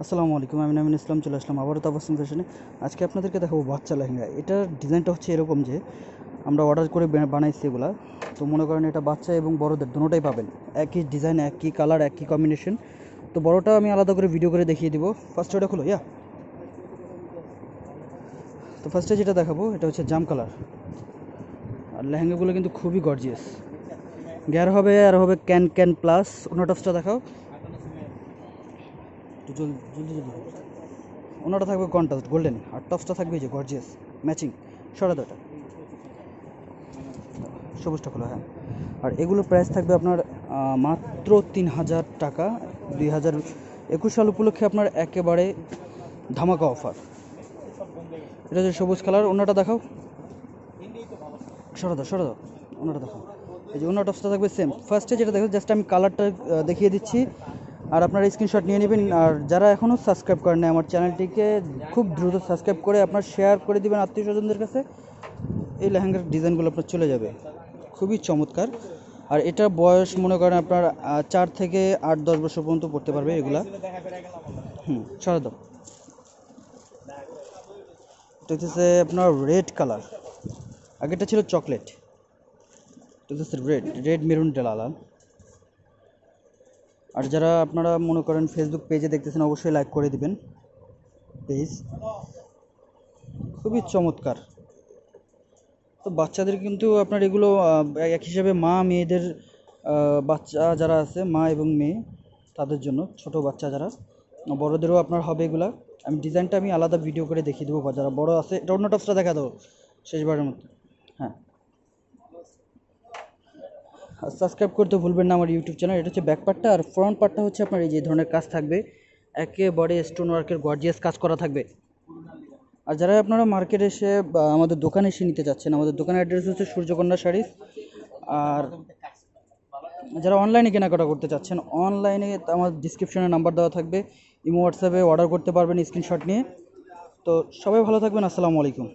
আসসালামু আলাইকুম, আমি নামিন ইসলাম চলে আসলাম আবারও তাবাসসুম ফ্যাশনে। আজকে আপনাদেরকে দেখাবো বাচ্চা লেহেঙ্গা। এটার ডিজাইনটা হচ্ছে এরকম যে আমরা অর্ডার করে বানাইছি এগুলা। তো মনে করেন এটা বাচ্চা এবং বড়দের দুটোটাই পাবেন, একই ডিজাইন, একই কালার, একই কম্বিনেশন। তো বড়টা আমি আলাদা করে ভিডিও করে দেখিয়ে দিব। ফার্স্টে ওটা খুলো তো ফার্স্টে যেটা দেখাবো এটা হচ্ছে জাম কালার। আর লেহেঙ্গাগুলো কিন্তু খুবই গর্জিয়াস। গ্যার হবে আর হবে ক্যান ক্যান প্লাস। ওনার টপসটা দেখাও একটু জলদি জলদি জলদি। ওনাটা থাকবে কন্ট্রাস্ট গোল্ডেন, আর টপসটা থাকবে এই যে গর্জিয়াস ম্যাচিং। সরা দাও এটা, সবুজটা খোলা, হ্যাঁ। আর এগুলোর প্রাইস থাকবে আপনার মাত্র 3000 টাকা। 2021 সাল উপলক্ষে আপনার একেবারে ধামাকা অফার। এটা হচ্ছে সবুজ কালার। ওনাটা দেখাও, সরা দাও ওনাটা দেখাও। এই যে ওনার টপসটা থাকবে সেম। ফার্স্টে যেটা দেখো জাস্ট আমি কালারটা দেখিয়ে দিচ্ছি, আর আপনারা স্ক্রিনশট নিয়ে নেবেন। আর যারা এখনও সাবস্ক্রাইব করেন না আমার চ্যানেলটিকে, খুব দ্রুত সাবস্ক্রাইব করে আপনার শেয়ার করে দিবেন আত্মীয় স্বজনদের কাছে। এই লেহেঙ্গার ডিজাইনগুলো আপনার চলে যাবে, খুবই চমৎকার। আর এটার বয়স মনে করেন আপনার 4 থেকে 8-10 বছর পর্যন্ত পড়তে পারবে এগুলা। সরা দাও। এটা হচ্ছে আপনার রেড কালার, আগেরটা ছিল চকলেট, এটা হচ্ছে রেড রেড মেরুন লাল। আর যারা আপনারা মনে করেন ফেসবুক পেজে দেখতেছেন অবশ্যই লাইক করে দিবেন পেজ। খুবই চমৎকার। তো বাচ্চাদের কিন্তু আপনার এগুলো এক হিসাবে মা মেয়েদের, বাচ্চা যারা আছে মা এবং মেয়ে তাদের জন্য, ছোট বাচ্চা যারা, বড়দেরও আপনার হবে এগুলা। ডিজাইনটা আমি আলাদা ভিডিও করে দেখিয়ে দেবো। বা যারা বড় আছে, এটা অন্য টপসটা দেখা দেবো শেষবারের মতো, হ্যাঁ। আর সাবস্ক্রাইব করতে ভুলবেন না আমার ইউটিউব চ্যানেল। এটা হচ্ছে ব্যাক পার্টটা, আর ফ্রন্ট পার্টটা হচ্ছে আপনার এই যে ধরনের কাজ থাকবে, একেবারে স্টোন ওয়ার্কের গর্জিয়াস কাজ করা থাকবে। আর যারা আপনারা মার্কেটে এসে বা আমাদের দোকানে এসে নিতে চাচ্ছেন, আমাদের দোকানের অ্যাড্রেস হচ্ছে সূর্যকন্যা শাড়িজ। আর যারা অনলাইনে কেনাকাটা করতে চাচ্ছেন, অনলাইনে আমার ডিসক্রিপশনে নাম্বার দেওয়া থাকবে, ইমো হোয়াটসঅ্যাপে অর্ডার করতে পারবেন স্ক্রিনশট নিয়ে। তো সবাই ভালো থাকবেন, আসসালামু আলাইকুম।